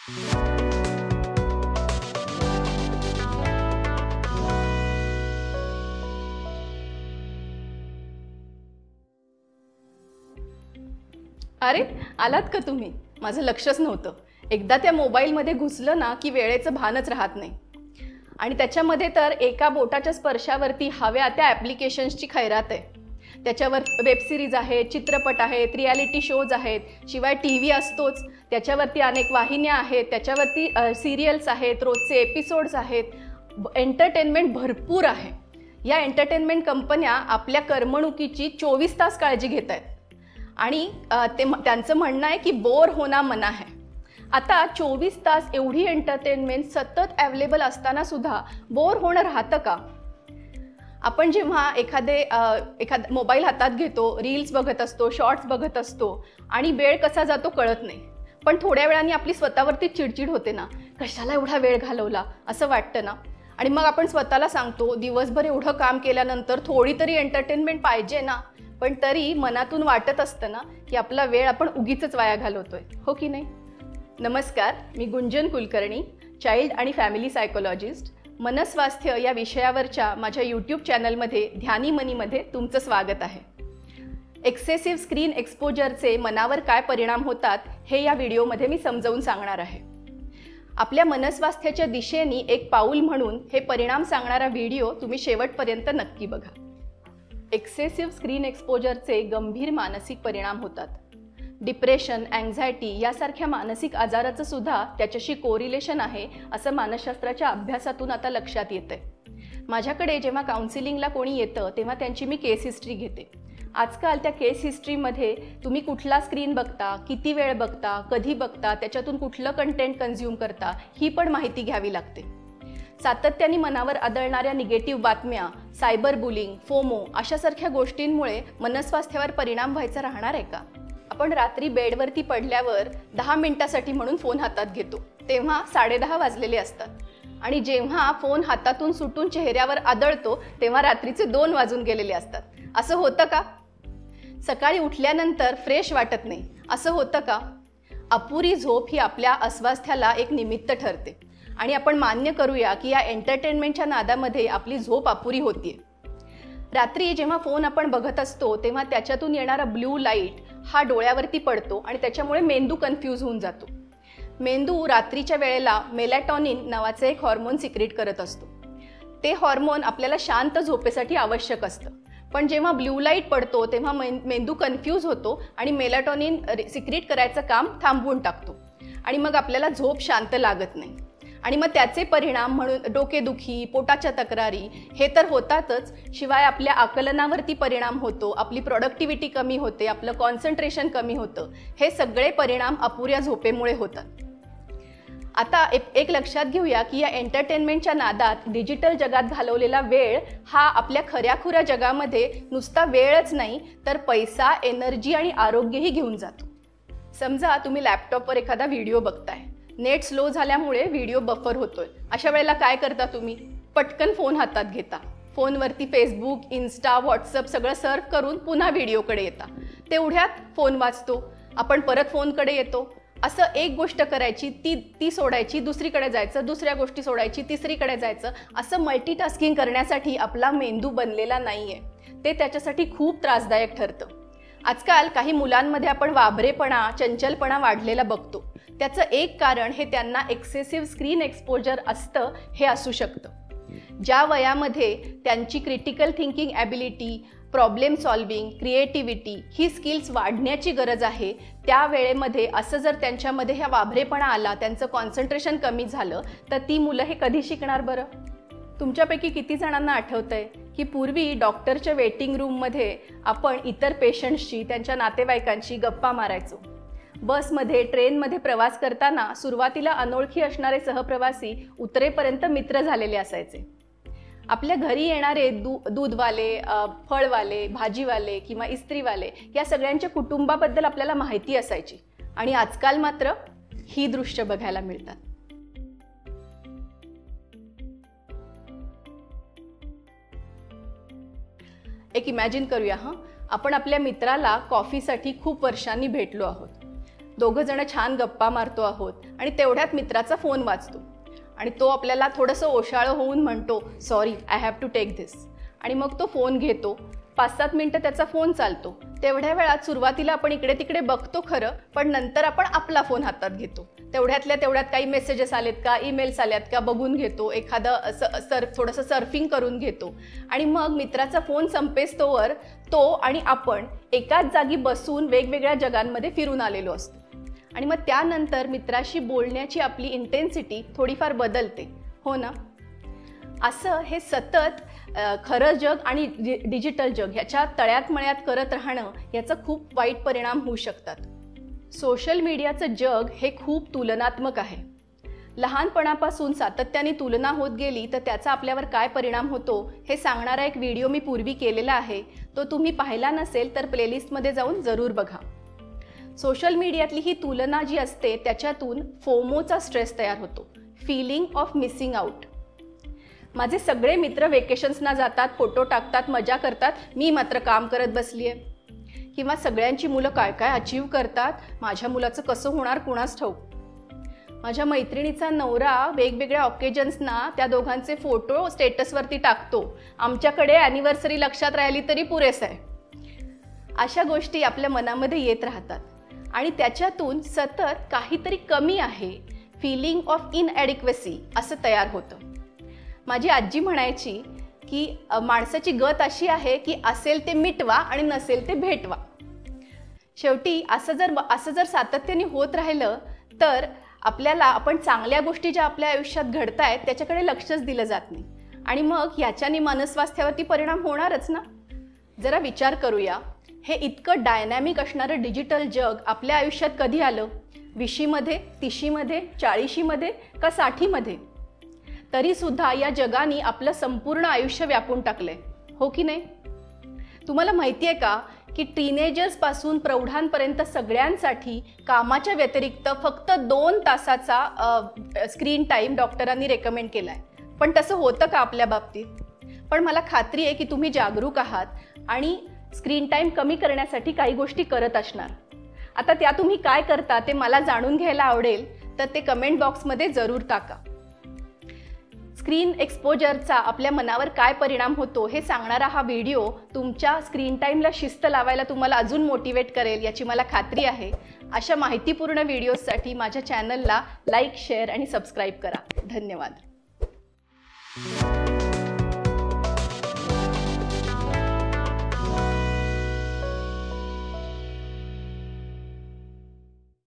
अरे आलात का तुम्ही? माझं लक्षच नव्हतं. एकदा त्या मोबाईलमध्ये घुसलं ना की वेळेचं भानच राहत नाही. आणि त्याच्यामध्ये तर एका बोटाच्या स्पर्शावरती हव्या त्या ॲप्लिकेशन्सची खैरात आहे. त्याच्यावर वेब सिरीज आहेत, चित्रपट आहेत, रियालिटी शोज आहेत, शिवाय TV असतोच, त्याच्यावरती अनेक वाहिन्या आहेत, त्याच्यावरती सिरियल्स आहेत, रोजचे एपिसोड्स आहेत, एंटरटेनमेंट भरपूर आहे. या एंटरटेनमेंट कंपन्या आपल्या करमणुकीची 24 तास काळजी घेत आहेत आणि त्यांचं म्हणणं आहे की बोर होना मना है. आता 24 तास एवढी एंटरटेनमेंट सतत अवेलेबल असताना सुद्धा बोर होणं राहतं का? आपण जेव्हा एखादा मोबाईल हातात घेतो, रील्स बघत असतो, शॉर्ट्स बघत असतो आणि वेळ कसा जातो कळत नाही. पण थोड्या वेळाने आपली स्वतःवरती चिडचिड होते ना, कशाला एवढा वेळ घालवला असं वाटतं ना. आणि मग आपण स्वतःला सांगतो, दिवसभर एवढं काम केल्यानंतर थोडी तरी एंटरटेनमेंट पाहिजे ना. पण तरी मनातून वाटत असतं ना की आपला वेळ आपण उगीचच वाया घालवतोय, हो की नाही? नमस्कार, मी गुंजन कुलकर्णी, चाइल्ड आणि फॅमिली सायकोलॉजिस्ट. मनस्वास्थ्य या विषयावरच्या माझ्या यूट्यूब चॅनलमध्ये ध्यानी मनीमध्ये तुमचं स्वागत आहे. एक्सेसिव्ह स्क्रीन एक्सपोजरचे मनावर काय परिणाम होतात हे या व्हिडिओमध्ये मी समजावून सांगणार आहे. आपल्या मनस्वास्थ्याच्या दिशेने एक पाऊल म्हणून हे परिणाम सांगणारा व्हिडिओ तुम्ही शेवटपर्यंत नक्की बघा. एक्सेसिव्ह स्क्रीन एक्सपोजरचे गंभीर मानसिक परिणाम होतात. डिप्रेशन, अँझायटी यासारख्या मानसिक आजाराचं सुद्धा त्याच्याशी कोरिलेशन आहे असं मानसशास्त्राच्या अभ्यासातून आता लक्षात येतंय. माझ्याकडे जेव्हा काउन्सिलिंगला कोणी येतं तेव्हा त्यांची मी केस हिस्ट्री घेते. आजकाल त्या केस हिस्ट्रीमध्ये तुम्ही कुठला स्क्रीन बघता, किती वेळ बघता, कधी बघता, त्याच्यातून कुठलं कंटेंट कन्झ्युम करता ही पण माहिती घ्यावी लागते. सातत्याने मनावर आदळणाऱ्या निगेटिव्ह बातम्या, सायबर बुलिंग, फोमो अशासारख्या गोष्टींमुळे मनस्वास्थ्यावर परिणाम व्हायचा राहणार आहे का? आपण रात्री बेडवरती पडल्यावर 10 मिनिटासाठी म्हणून फोन हातात घेतो, तेव्हा 10:30 वाजलेले असतात. आणि जेव्हा फोन हातातून सुटून चेहऱ्यावर आदळतो तेव्हा रात्रीचे 2 वाजून गेलेले असतात. असं होतं का? सकाळी उठल्यानंतर फ्रेश वाटत नाही, असं होतं का? अपुरी झोप ही आपल्या अस्वास्थ्याला एक निमित्त ठरते आणि आपण मान्य करूया की या एंटरटेनमेंटच्या नादामध्ये आपली झोप अपुरी होतीये. रात्री जेव्हा फोन आपण बघत असतो तेव्हा त्याच्यातून येणारा ब्लू लाईट हा डोळ्यावरती पडतो आणि त्याच्यामुळे मेंदू कन्फ्यूज होऊन जातो. मेंदू रात्रीच्या वेळेला मेलॅटॉनिन नावाचे एक हॉर्मोन सिक्रेट करत असतो. ते हॉर्मोन आपल्याला शांत झोपेसाठी आवश्यक असतं. पण जेव्हा ब्लू लाईट पडतो तेव्हा मेंदू कन्फ्यूज होतो आणि मेलॅटॉनिन सिक्रेट करायचं काम थांबवून टाकतो आणि मग आपल्याला झोप शांत लागत नाही. आणि मग त्याचे परिणाम म्हणून डोकेदुखी, पोटाच्या तक्रारी हे तर होतातच, शिवाय आपल्या आकलनावरती परिणाम होतो, आपली प्रोडक्टिव्हिटी कमी होते, आपलं कॉन्सन्ट्रेशन कमी होतं. हे सगळे परिणाम अपुऱ्या झोपेमुळे होतात. आता एक लक्षात घेऊया की या एंटरटेनमेंटच्या नादात डिजिटल जगात घालवलेला वेळ हा आपल्या खऱ्याखुऱ्या जगामध्ये नुसता वेळच नाही तर पैसा, एनर्जी आणि आरोग्यही घेऊन जातो. समजा तुम्ही लॅपटॉपवर एखादा व्हिडिओ बघताय, नेट स्लो झाल्यामुळे व्हिडिओ बफर होतोय. अशा वेळेला काय करता तुम्ही? पटकन फोन हातात घेता, फोनवरती फेसबुक, इन्स्टा, व्हॉट्सअप सगळं सर्फ करून पुन्हा व्हिडिओकडे येता. तेवढ्यात फोन वाजतो, आपण परत फोनकडे येतो. असं एक गोष्ट करायची, ती सोडायची, दुसरीकडे जायचं, दुसऱ्या गोष्टी सोडायची, तिसरीकडे जायचं. असं मल्टीटास्किंग करण्यासाठी आपला मेंदू बनलेला नाहीये. ते त्याच्यासाठी खूप त्रासदायक ठरतं. आजकाल काही मुलांमध्ये आपण वाभरेपणा, चंचलपणा वाढलेला बघतो. त्याचं एक कारण हे त्यांना एक्सेसिव्ह स्क्रीन एक्सपोजर असतं हे असू शकतं. ज्या वयामध्ये त्यांची critical thinking ability, problem solving, creativity ही स्किल्स वाढण्याची गरज आहे, त्या वेळेमध्ये असं जर त्यांच्यामध्ये ह्या वाभरेपणा आला, त्यांचं कॉन्सन्ट्रेशन कमी झालं तर ती मुलं हे कधी शिकणार बरं? तुमच्यापैकी किती जणांना आठवतंय की पूर्वी डॉक्टरच्या वेटिंग रूममध्ये आपण इतर पेशंट्सची, त्यांच्या नातेवाईकांची गप्पा मारायचो. बसमध्ये, ट्रेनमध्ये प्रवास करताना सुरुवातीला अनोळखी असणारे सहप्रवासी उतरेपर्यंत मित्र झालेले असायचे. आपल्या घरी येणारे दूधवाले, फळवाले, भाजीवाले किंवा इस्त्रीवाले या सगळ्यांच्या कुटुंबाबद्दल आपल्याला माहिती असायची. आणि आजकाल मात्र ही दृश्य बघायला मिळतात. एक इमॅजिन करूया. आपण आपल्या मित्राला कॉफीसाठी खूप वर्षांनी भेटलो आहोत. दोघं जण छान गप्पा मारतो आहोत आणि तेवढ्यात मित्राचा फोन वाजतो आणि तो आपल्याला थोडंसं ओशाळं होऊन म्हणतो, sorry I have to take this. आणि मग तो फोन घेतो. 5-7 मिनटं त्याचा फोन चालतो. तेवढ्या वेळात सुरुवातीला आपण इकडे तिकडे बघतो खरं, पण नंतर आपण आपला फोन हातात घेतो. तेवढ्यातल्या तेवढ्यात काही मेसेजेस आलेत का, ईमेल्स आल्यात का बघून घेतो, एखादं थोडंसं सर्फिंग करून घेतो आणि मग मित्राचा फोन संपेस्तोवर तो आणि आपण एकाच जागी बसून वेगवेगळ्या जगांमध्ये फिरून आलेलो असतो. आणि मग त्यानंतर मित्राशी बोलण्याची आपली इंटेन्सिटी थोडीफार बदलते, हो ना? असं हे सतत खरं जग आणि डिजिटल जग ह्याच्या तळ्यात मळ्यात करत राहणं याचा खूप वाईट परिणाम होऊ शकतात. सोशल मीडियाचं जग हे खूप तुलनात्मक आहे. लहानपणापासून सातत्याने तुलना होत गेली तर त्याचा आपल्यावर काय परिणाम होतो हे सांगणारा एक व्हिडिओ मी पूर्वी केलेला आहे. तो तुम्ही पाहिला नसेल तर प्लेलिस्टमध्ये जाऊन जरूर बघा. सोशल मीडियातली ही तुलना जी असते त्याच्यातून फोमोचा स्ट्रेस तयार होतो, फीलिंग ऑफ मिसिंग आउट. माझे सगळे मित्र वेकेशन्सना जातात, फोटो टाकतात, मजा करतात, मी मात्र काम करत बसली आहे. किंवा सगळ्यांची मुलं काय काय अचीव करतात, माझ्या मुलाचं कसं होणार कुणास ठाऊक. माझ्या मैत्रिणीचा नवरा वेगवेगळ्या ऑकेजन्सना त्या दोघांचे फोटो स्टेटसवरती टाकतो, आमच्याकडे ॲनिव्हर्सरी लक्षात राहिली तरी पुरेसं आहे. अशा गोष्टी आपल्या मनामध्ये येत राहतात आणि त्याच्यातून सतत काहीतरी कमी आहे, फीलिंग ऑफ इनॲडिक्वेसी असं तयार होतं. माझी आजी म्हणायची की माणसाची गत अशी आहे की असेल ते मिटवा आणि नसेल ते भेटवा. शेवटी असं जर सातत्याने होत राहिलं तर आपण चांगल्या गोष्टी ज्या आपल्या आयुष्यात घडतायत त्याच्याकडे लक्षच दिलं जात नाही आणि मग ह्याच्याने मानसस्वास्थ्यावरती परिणाम होणारच ना. जरा विचार करूया, हे इतकं डायनॅमिक असणारं डिजिटल जग आपल्या आयुष्यात कधी आलं? 20मध्ये, 30मध्ये, 40मध्ये का 60मध्ये? तरीसुद्धा या जगाने आपलं संपूर्ण आयुष्य व्यापून टाकलंय, हो की नाही? तुम्हाला माहिती आहे का की टीनेजर्सपासून प्रौढांपर्यंत सगळ्यांसाठी कामाच्या व्यतिरिक्त फक्त 2 तासाचा स्क्रीन टाईम डॉक्टरांनी रेकमेंड केला आहे. पण तसं होतं का आपल्या बाबतीत? पण मला खात्री आहे की तुम्ही जागरूक आहात आणि स्क्रीन टाईम कमी करण्यासाठी काही गोष्टी करत असणार. आता त्या तुम्ही काय करता ते मला जाणून घ्यायला आवडेल, तर ते कमेंट बॉक्समध्ये जरूर टाका. स्क्रीन एक्सपोजरचा आपल्या मनावर काय परिणाम होतो हे सांगणारा हा व्हिडिओ तुमच्या स्क्रीन टाईमला शिस्त लावायला तुम्हाला अजून मोटिवेट करेल याची मला खात्री आहे. अशा माहितीपूर्ण व्हिडिओजसाठी माझ्या चॅनलला लाईक, शेअर आणि सबस्क्राईब करा. धन्यवाद.